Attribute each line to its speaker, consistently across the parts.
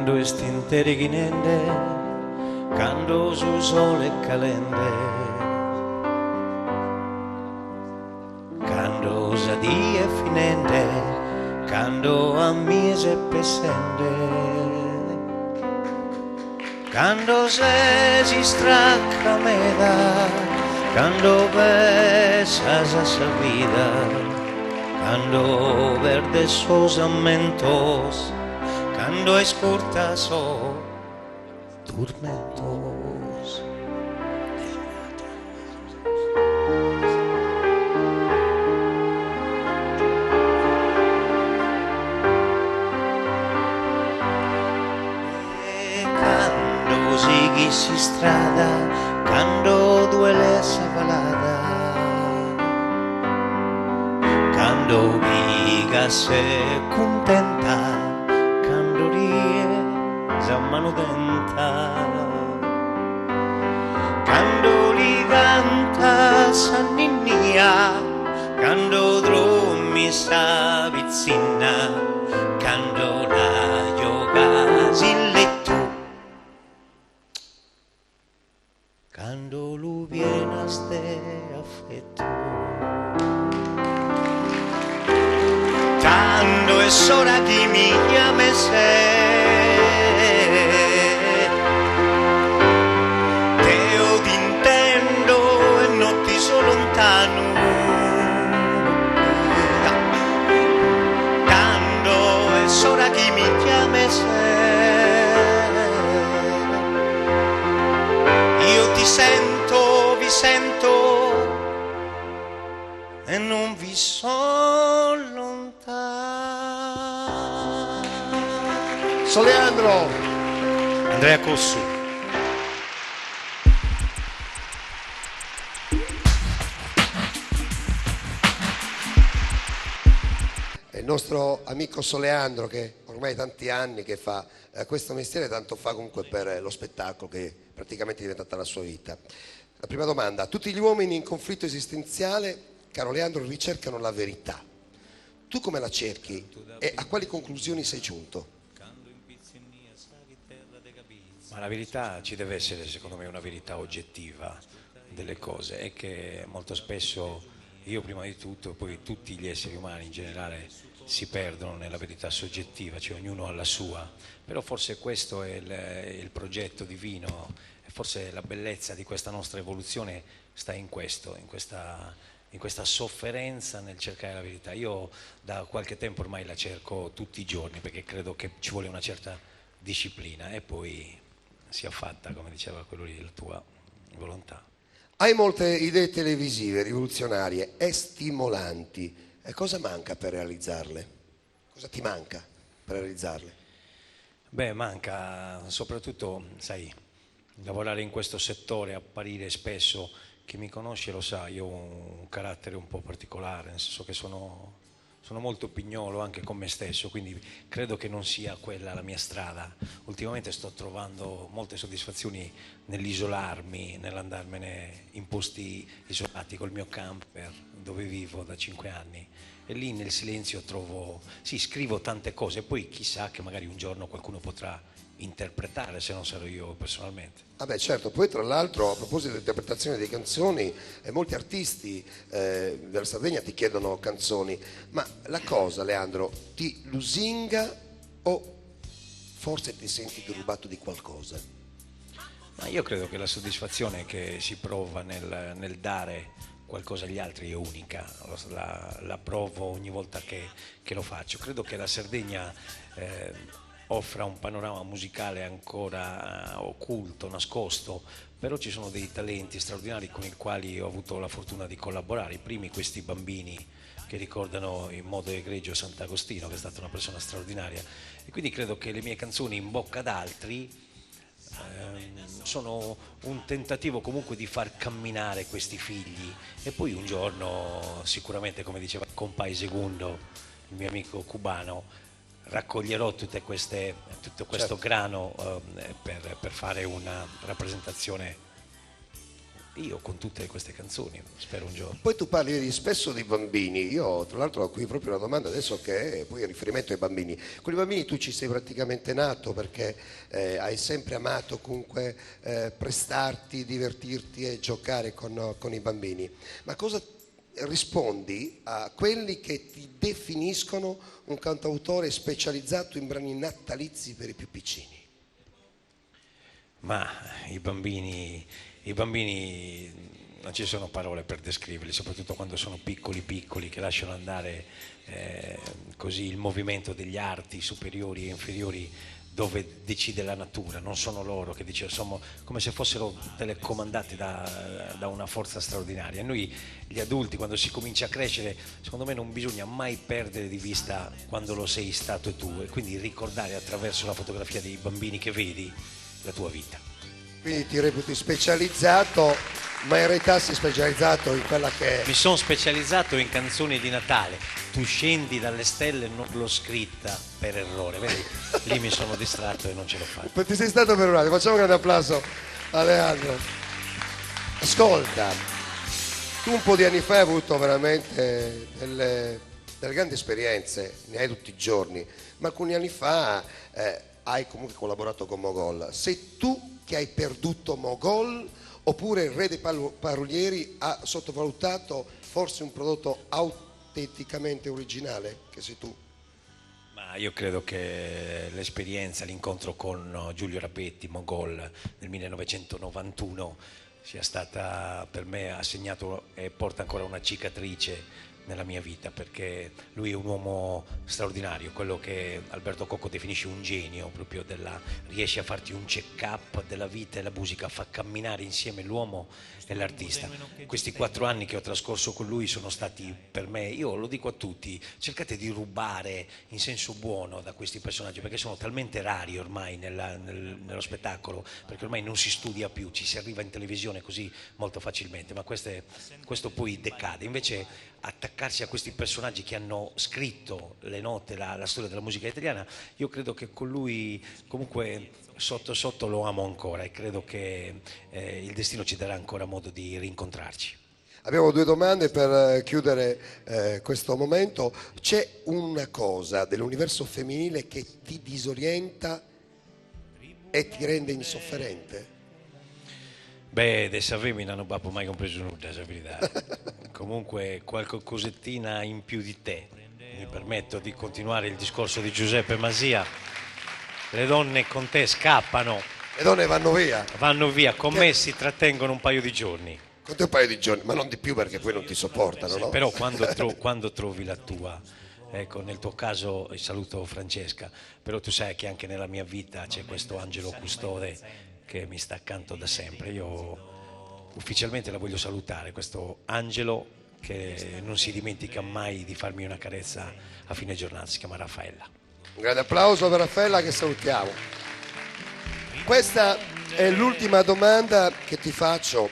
Speaker 1: Quando estinte righinende, quando su sole calende, quando sadì è finende, quando a mise pesende, quando se si stracca meda, quando besa sa vida, quando verde sos amentos, quando es curta so turmentos. E quando si strada, quando duele sa balada, quando viga se contenta, mano denta, quando li canta Sanninnia, quando drommi sa vizzina, quando la gioca in letto, quando lui viene a ste affetto, quando è ora di mia mese. Quando è ora che mi chiami io ti sento, vi sento e non vi sono lontano.
Speaker 2: Soleandro,
Speaker 1: Andrea Cossu.
Speaker 2: il nostro amico Soleandro, che ormai tanti anni che fa questo mestiere, tanto fa comunque per lo spettacolo che praticamente è diventata la sua vita. La prima domanda: tutti gli uomini in conflitto esistenziale, caro Leandro, ricercano la verità. Tu come la cerchi e a quali conclusioni sei giunto?
Speaker 1: Ma la verità ci deve essere, secondo me, una verità oggettiva delle cose, è che molto spesso io prima di tutto e poi tutti gli esseri umani in generale si perdono nella verità soggettiva, cioè ognuno ha la sua, però forse questo è il progetto divino e forse la bellezza di questa nostra evoluzione sta in questo, in questa sofferenza nel cercare la verità. Io da qualche tempo ormai la cerco tutti i giorni perché credo che ci vuole una certa disciplina e poi sia fatta, come diceva quello lì, la tua volontà.
Speaker 2: Hai molte idee televisive rivoluzionarie e stimolanti. E cosa manca per realizzarle? Cosa ti manca per realizzarle?
Speaker 1: Beh, manca soprattutto, sai, lavorare in questo settore, apparire spesso, chi mi conosce lo sa, io ho un carattere un po' particolare, nel senso che sono molto pignolo anche con me stesso, quindi credo che non sia quella la mia strada. Ultimamente sto trovando molte soddisfazioni nell'isolarmi, nell'andarmene in posti isolati col mio camper dove vivo da 5 anni e lì nel silenzio trovo, sì, scrivo tante cose, poi chissà che magari un giorno qualcuno potrà interpretare se non sarò io personalmente.
Speaker 2: Ah beh, certo, poi tra l'altro a proposito dell'interpretazione di canzoni, molti artisti della Sardegna ti chiedono canzoni, ma la cosa, Leandro, ti lusinga o forse ti senti derubato di qualcosa?
Speaker 1: Ma io credo che la soddisfazione che si prova nel dare qualcosa agli altri è unica, la provo ogni volta che lo faccio. Credo che la Sardegna offra un panorama musicale ancora occulto, nascosto, però ci sono dei talenti straordinari con i quali ho avuto la fortuna di collaborare. I primi, questi bambini che ricordano in modo egregio Sant'Agostino, che è stata una persona straordinaria, e quindi credo che le mie canzoni in bocca d'altri sono un tentativo comunque di far camminare questi figli e poi un giorno sicuramente, come diceva Compay Segundo, il mio amico cubano, raccoglierò tutto questo grano per fare una rappresentazione io con tutte queste canzoni, spero un giorno.
Speaker 2: Poi tu parli spesso di bambini, io tra l'altro ho qui proprio una domanda adesso che poi è riferimento ai bambini. Con i bambini tu ci sei praticamente nato perché hai sempre amato comunque prestarti, divertirti e giocare con i bambini. Ma cosa rispondi a quelli che ti definiscono un cantautore specializzato in brani natalizi per i più piccini?
Speaker 1: Ma i bambini non ci sono parole per descriverli, soprattutto quando sono piccoli piccoli, che lasciano andare così il movimento degli arti superiori e inferiori dove decide la natura, non sono loro che decidono, sono come se fossero telecomandati da una forza straordinaria. E noi gli adulti, quando si comincia a crescere, secondo me non bisogna mai perdere di vista quando lo sei stato tu, e quindi ricordare attraverso la fotografia dei bambini che vedi la tua vita.
Speaker 2: Quindi ti reputi specializzato, ma in realtà sei specializzato in quella che è...
Speaker 1: Mi sono specializzato in canzoni di Natale. Tu scendi dalle stelle, non l'ho scritta per errore, vedi? Lì mi sono distratto e non ce l'ho fatta.
Speaker 2: Ti sei stato per un attimo, facciamo un grande applauso a Leandro. Ascolta, tu un po' di anni fa hai avuto veramente delle grandi esperienze, ne hai tutti i giorni, ma alcuni anni fa hai comunque collaborato con Mogol. Sei tu che hai perduto Mogol oppure il re dei parolieri ha sottovalutato forse un prodotto autenticamente originale che sei tu?
Speaker 1: Ma io credo che l'esperienza, l'incontro con Giulio Rapetti, Mogol, nel 1991 sia stata per me, ha segnato e porta ancora una cicatrice nella mia vita, perché lui è un uomo straordinario, quello che Alberto Cocco definisce un genio, proprio riesce a farti un check-up della vita e la musica, fa camminare insieme l'uomo e l'artista. Questi 4 anni che ho trascorso con lui sono stati per me, io lo dico a tutti, cercate di rubare in senso buono da questi personaggi, perché sono talmente rari ormai nello spettacolo, perché ormai non si studia più, ci si arriva in televisione così molto facilmente, ma questo poi decade. Invece attaccarsi a questi personaggi che hanno scritto le note, la storia della musica italiana, io credo che con lui comunque sotto sotto lo amo ancora, e credo che il destino ci darà ancora modo di rincontrarci.
Speaker 2: Abbiamo 2 domande per chiudere questo momento. C'è una cosa dell'universo femminile che ti disorienta e ti rende insofferente?
Speaker 1: Beh, dessa femmina non ho mai compreso nulla, la verità. Comunque qualche cosettina in più di te. Mi permetto di continuare il discorso di Giuseppe Masia. Le donne con te scappano.
Speaker 2: Le donne vanno via.
Speaker 1: Vanno via, con me si trattengono un paio di giorni.
Speaker 2: Con te un paio di giorni, ma non di più perché poi non ti sopportano, no?
Speaker 1: Però quando trovi la tua, ecco, nel tuo caso saluto Francesca, però tu sai che anche nella mia vita c'è questo angelo custode che mi sta accanto da sempre. Io ufficialmente la voglio salutare, questo angelo che non si dimentica mai di farmi una carezza a fine giornata, si chiama Raffaella.
Speaker 2: Un grande applauso per Raffaella che salutiamo. Questa è l'ultima domanda che ti faccio,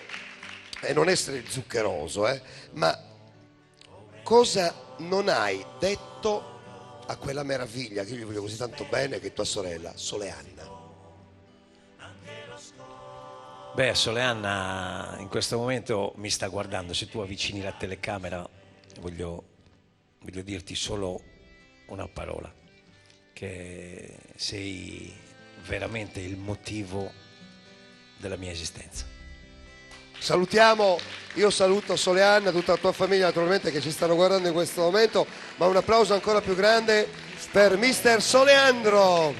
Speaker 2: e non essere zuccheroso, ma cosa non hai detto a quella meraviglia che io gli voglio così tanto bene, che è tua sorella, Soleanna?
Speaker 1: Beh, Soleanna in questo momento mi sta guardando, se tu avvicini la telecamera voglio dirti solo una parola, che sei veramente il motivo della mia esistenza.
Speaker 2: Salutiamo, io saluto Soleanna, tutta la tua famiglia naturalmente che ci stanno guardando in questo momento, ma un applauso ancora più grande per Mister Soleandro.